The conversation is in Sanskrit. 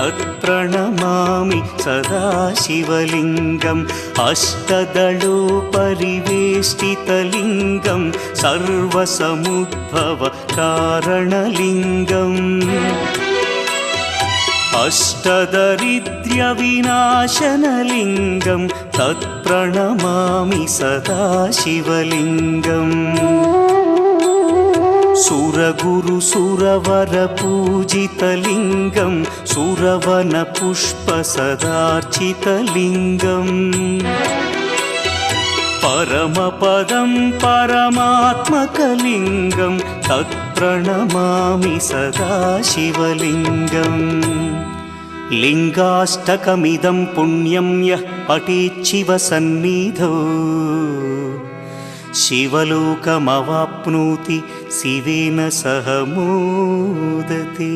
तत्प्रणमामि सदा शिवलिङ्गम् अष्टदलोपरिवेष्टितलिङ्गं सर्वसमुद्भवकारणलिङ्गम् अष्टदरिद्र्यविनाशनलिङ्गं तत्प्रणमामि सदा शिवलिङ्गम् सुरगुरुसुरवरपूजितलिङ्गं सुरवनपुष्पसदार्चितलिङ्गम् परमपदं परमात्मकलिङ्गं तत्प्रणमामि सदा शिवलिङ्गम् लिङ्गाष्टकमिदं पुण्यं यः पठेच्छिवसन्निधौ शिवलोकमवाप्नोति शिवेन सह मोदते।